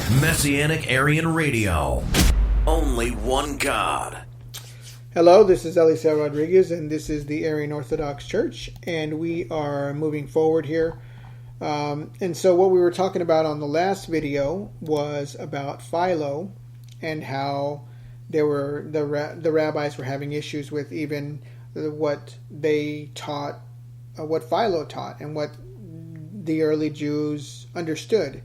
Messianic Arian Radio. Only one God. Hello, this is Eliseo Rodriguez, and this is the Arian Orthodox Church, and we are moving forward here. And so what we were talking about on the last video was about Philo and how there were the rabbis were having issues with even what they taught, what Philo taught, and what the early Jews understood.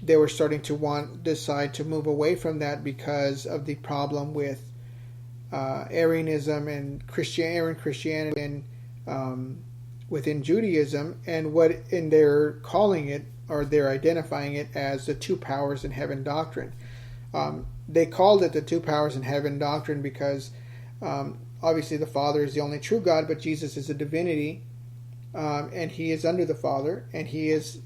They were starting to decide to move away from that because of the problem with Arianism and Arian Christianity and within Judaism, and they're calling it, or they're identifying it as the two powers in heaven doctrine. They called it the two powers in heaven doctrine because obviously the Father is the only true God, but Jesus is a divinity, and he is under the Father, and he is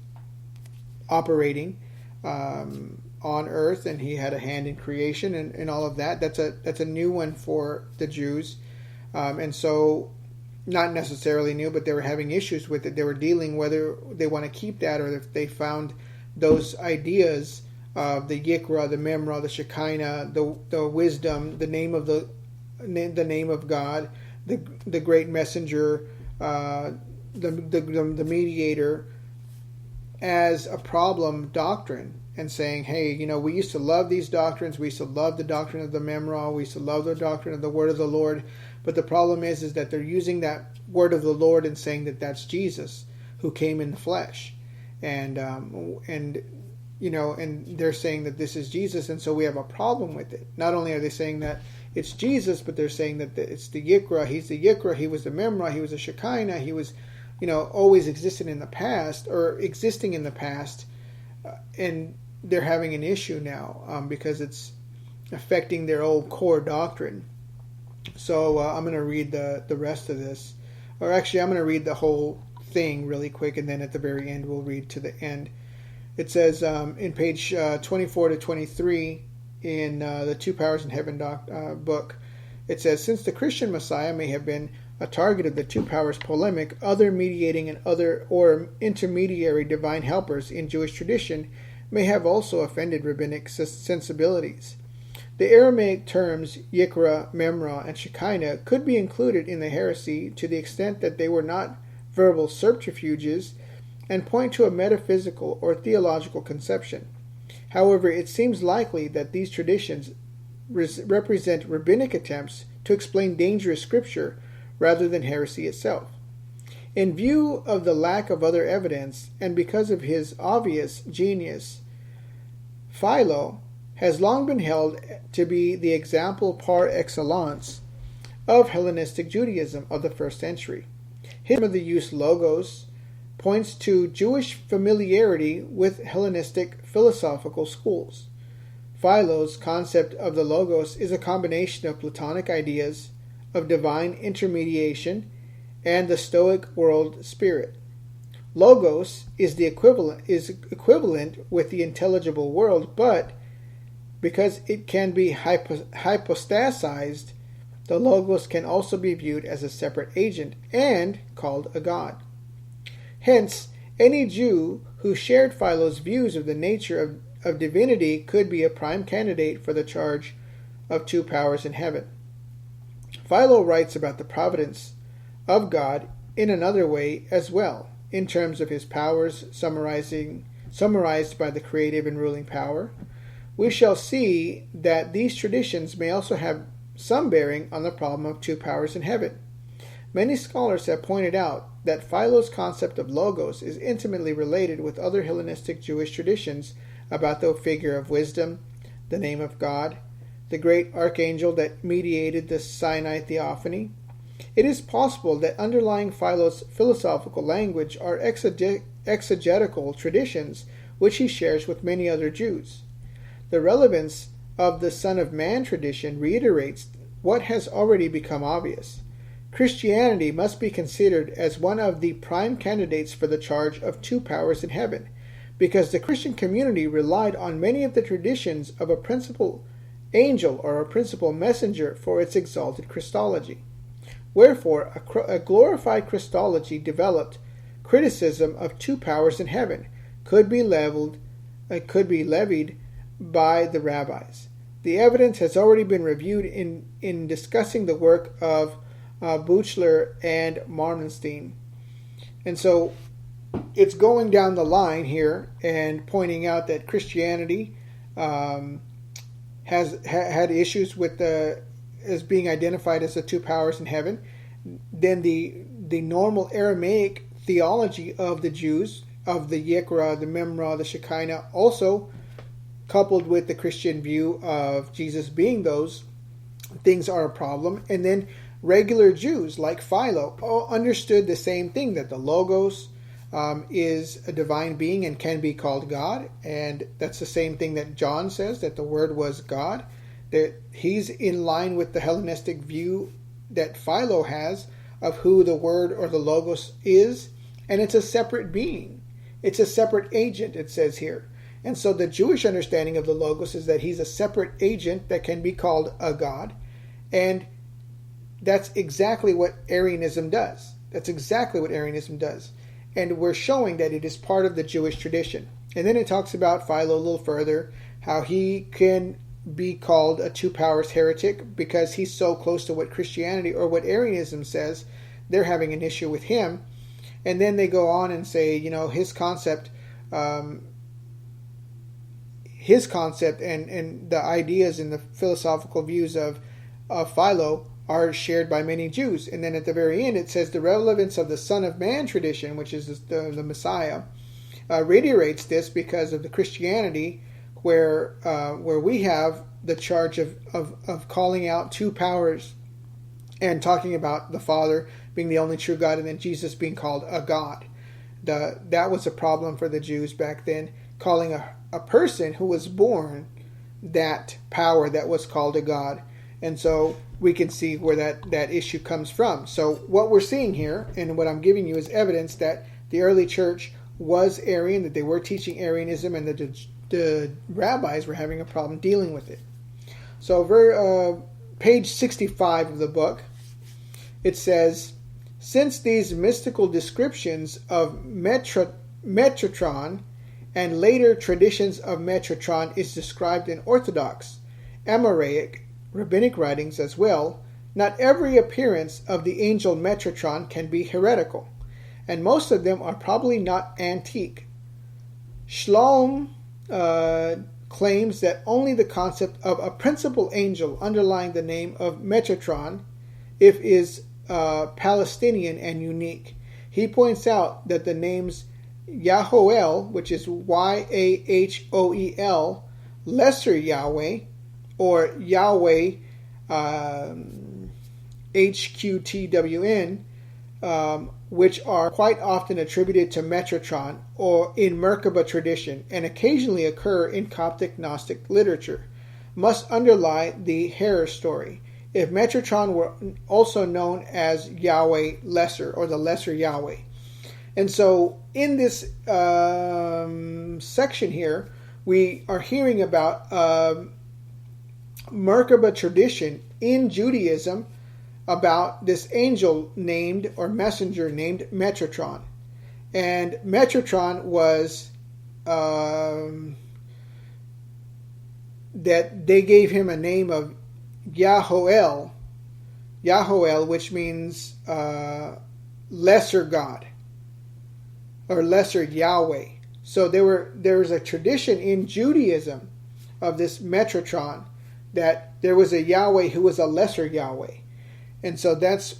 operating on earth, and he had a hand in creation and all of that. That's a new one for the Jews, and so not necessarily new, but they were having issues with it. They were dealing whether they want to keep that, or if they found those ideas of the Yeqara, the Memra, the Shekhinah, the wisdom, the name of God, the great messenger, the mediator, as a problem doctrine, and saying, hey, we used to love these doctrines. We used to love the doctrine of the Memra. We used to love the doctrine of the word of the Lord. But the problem is that they're using that word of the Lord and saying that that's Jesus who came in the flesh, and they're saying that this is Jesus, and so we have a problem with it. Not only are they saying that it's Jesus, but they're saying that it's the Yeqara. He's the Yeqara. He was the Memra. He was a Shekhinah. He was, always existing in the past, and they're having an issue now because it's affecting their old core doctrine. So I'm going to read the rest of this, or actually I'm going to read the whole thing really quick, and then at the very end we'll read to the end. It says in page 24 to 23 in the Two Powers in Heaven book, it says, since the Christian Messiah may have been a target of the two powers polemic, other mediating and other or intermediary divine helpers in Jewish tradition may have also offended rabbinic sensibilities. The Aramaic terms Yeqara, Memra, and Shekhinah could be included in the heresy to the extent that they were not verbal subterfuges and point to a metaphysical or theological conception. However, it seems likely that these traditions represent rabbinic attempts to explain dangerous scripture rather than heresy itself. In view of the lack of other evidence, and because of his obvious genius, Philo has long been held to be the example par excellence of Hellenistic Judaism of the first century. His term of the use logos points to Jewish familiarity with Hellenistic philosophical schools. Philo's concept of the logos is a combination of Platonic ideas of divine intermediation and the Stoic world spirit. Logos is equivalent with the intelligible world, but because it can be hypostasized, the logos can also be viewed as a separate agent and called a god. Hence, any Jew who shared Philo's views of the nature of divinity could be a prime candidate for the charge of two powers in heaven. Philo writes about the providence of God in another way as well, in terms of his powers summarized by the creative and ruling power. We shall see that these traditions may also have some bearing on the problem of two powers in heaven. Many scholars have pointed out that Philo's concept of logos is intimately related with other Hellenistic Jewish traditions about the figure of wisdom, the name of God, the great archangel that mediated the Sinai theophany. It is possible that underlying Philo's philosophical language are exegetical traditions which he shares with many other Jews. The relevance of the Son of Man tradition reiterates what has already become obvious. Christianity must be considered as one of the prime candidates for the charge of two powers in heaven, because the Christian community relied on many of the traditions of a principal angel or a principal messenger for its exalted Christology. Wherefore, a glorified Christology developed criticism of two powers in heaven could be leveled could be levied by the rabbis. The evidence has already been reviewed in discussing the work of Buchler and Marmenstein. And so it's going down the line here and pointing out that Christianity has had issues with as being identified as the two powers in heaven. Then the normal Aramaic theology of the Jews, of the Yeqara, the Memra, the Shekhinah, also coupled with the Christian view of Jesus being those things, are a problem. And then regular Jews like Philo all understood the same thing, that the Logos is a divine being and can be called God. And that's the same thing that John says, that the Word was God. That he's in line with the Hellenistic view that Philo has of who the Word or the Logos is. And it's a separate being. It's a separate agent, it says here. And so the Jewish understanding of the Logos is that he's a separate agent that can be called a God. And that's exactly what Arianism does. That's exactly what Arianism does. And we're showing that it is part of the Jewish tradition. And then it talks about Philo a little further, how he can be called a two powers heretic because he's so close to what Christianity or what Arianism says. They're having an issue with him. And then they go on and say, his concept and the ideas and the philosophical views of Philo are shared by many Jews. And then at the very end it says the relevance of the Son of Man tradition, which is the Messiah, reiterates this because of the Christianity where we have the charge of calling out two powers and talking about the Father being the only true God and then Jesus being called a God. That was a problem for the Jews back then, calling a person who was born that power that was called a God. And so we can see where that issue comes from. So what we're seeing here, and what I'm giving you, is evidence that the early church was Arian, that they were teaching Arianism, and that the rabbis were having a problem dealing with it. So page 65 of the book, it says, since these mystical descriptions of Metatron and later traditions of Metatron is described in Orthodox, Aramaic, rabbinic writings as well, not every appearance of the angel Metatron can be heretical, and most of them are probably not antique. Shalom claims that only the concept of a principal angel underlying the name of Metatron, if is Palestinian and unique. He points out that the names Yahoel, which is Yahoel, lesser Yahweh, or Yahweh, HQTWN, which are quite often attributed to Metatron or in Merkaba tradition and occasionally occur in Coptic Gnostic literature, must underlie the Herer story. If Metatron were also known as Yahweh Lesser or the Lesser Yahweh. And so in this section here, we are hearing about Merkaba tradition in Judaism about this angel named, or messenger named, Metatron. And Metatron was that they gave him a name of Yahoel, which means lesser God or lesser Yahweh. So there was a tradition in Judaism of this Metatron, that there was a Yahweh who was a lesser Yahweh. And so that's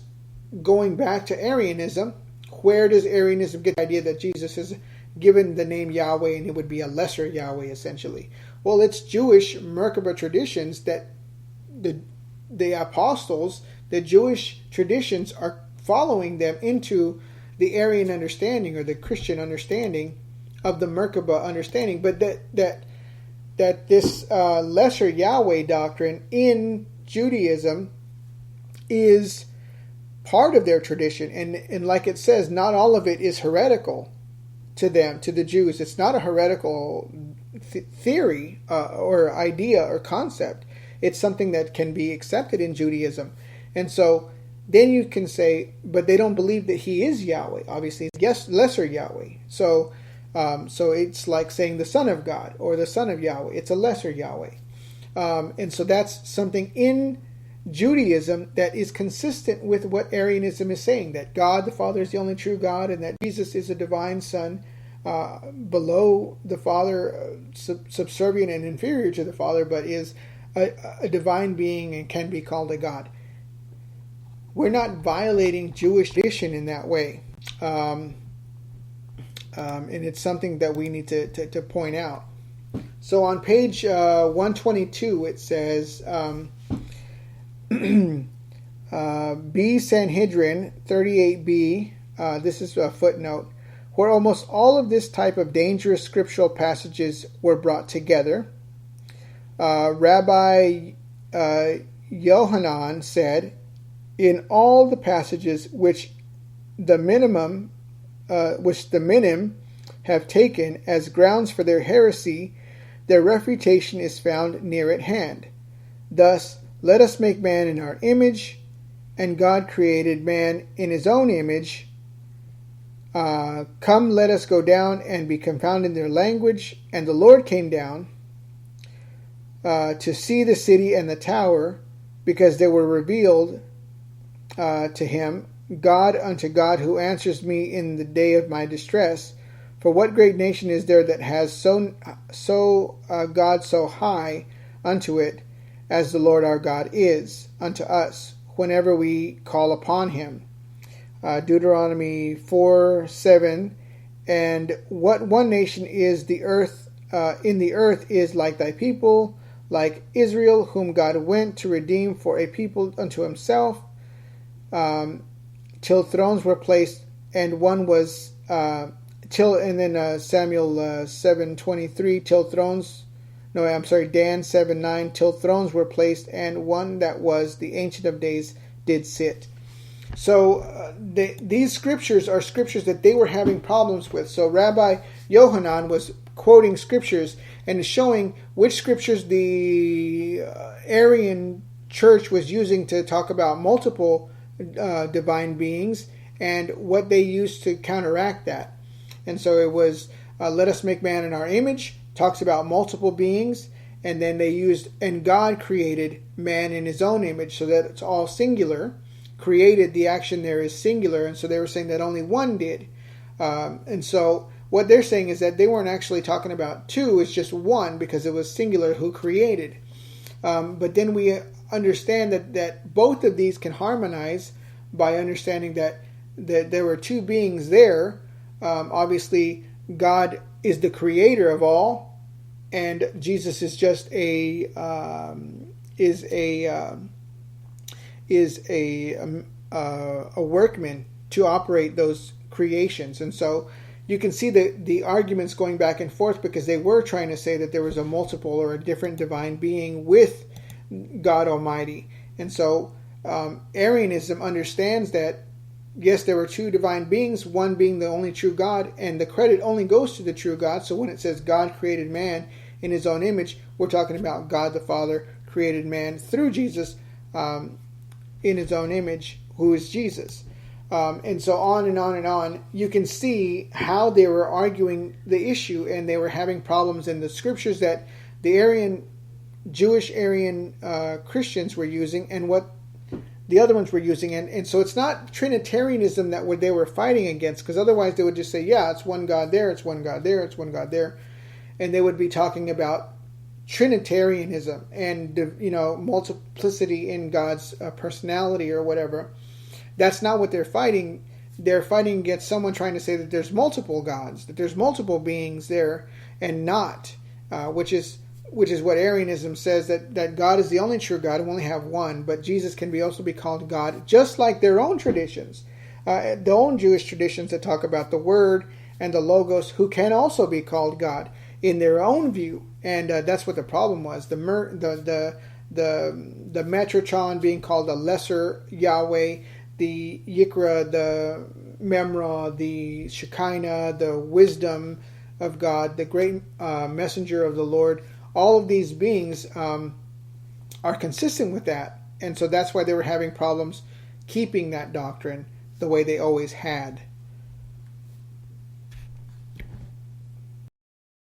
going back to Arianism. Where does Arianism get the idea that Jesus is given the name Yahweh and it would be a lesser Yahweh essentially? Well, it's Jewish Merkaba traditions that the apostles, the Jewish traditions are following them into the Arian understanding or the Christian understanding of the Merkaba understanding. But that this lesser Yahweh doctrine in Judaism is part of their tradition. And like it says, not all of it is heretical to them, to the Jews. It's not a heretical theory or idea or concept. It's something that can be accepted in Judaism. And so then you can say, but they don't believe that he is Yahweh. Obviously, yes, lesser Yahweh. So So it's like saying the Son of God or the Son of Yahweh. It's a lesser Yahweh. And so that's something in Judaism that is consistent with what Arianism is saying, that God the Father is the only true God, and that Jesus is a divine Son, below the Father, subservient and inferior to the Father, but is a divine being and can be called a God. We're not violating Jewish tradition in that way. And it's something that we need to point out. So on page 122, it says, B Sanhedrin 38b, this is a footnote, where almost all of this type of dangerous scriptural passages were brought together. Rabbi Yohanan said, in all the passages which the minim have taken as grounds for their heresy, their refutation is found near at hand. Thus, let us make man in our image, and God created man in his own image. Come, let us go down and be confounded in their language. And the Lord came down to see the city and the tower, because they were revealed to him. God unto God, who answers me in the day of my distress. For what great nation is there that has God so high unto it, as the Lord our God is unto us, whenever we call upon him. Deuteronomy 4:7. And what one nation is the earth in the earth is like thy people, like Israel, whom God went to redeem for a people unto himself, till thrones were placed, and one was Samuel 7:23, till thrones. No, I'm sorry, Dan 7:9, till thrones were placed, and one that was the Ancient of Days did sit. So these scriptures are scriptures that they were having problems with. So Rabbi Yohanan was quoting scriptures and showing which scriptures the Arian church was using to talk about multiple divine beings, and what they used to counteract that. And so it was, let us make man in our image, talks about multiple beings, and then they used, and God created man in his own image, so that it's all singular. Created, the action there is singular, and so they were saying that only one did. And so what they're saying is that they weren't actually talking about two, it's just one, because it was singular who created. But then we understand that both of these can harmonize by understanding that there were two beings there. Obviously, God is the creator of all, and Jesus is just a workman to operate those creations. And so you can see the arguments going back and forth, because they were trying to say that there was a multiple or a different divine being with God Almighty. And so Arianism understands that, yes, there were two divine beings, one being the only true God, and the credit only goes to the true God. So when it says God created man in his own image, we're talking about God the Father created man through Jesus in his own image, who is Jesus. And so on and on and on. You can see how they were arguing the issue, and they were having problems in the scriptures that the Jewish Arian Christians were using, and what the other ones were using. And so it's not Trinitarianism that they were fighting against, because otherwise they would just say, yeah, it's one God there, it's one God there, it's one God there. And they would be talking about Trinitarianism and, multiplicity in God's personality or whatever. That's not what they're fighting. They're fighting against someone trying to say that there's multiple gods, that there's multiple beings there, and not, which is what Arianism says, that God is the only true God, and we only have one, but Jesus can also be called God, just like their own traditions, their own Jewish traditions that talk about the Word and the Logos, who can also be called God in their own view. And that's what the problem was. The Metatron being called a lesser Yahweh, the Yeqara, the Memra, the Shekhinah, the wisdom of God, the great messenger of the Lord. All of these beings are consistent with that. And so that's why they were having problems keeping that doctrine the way they always had.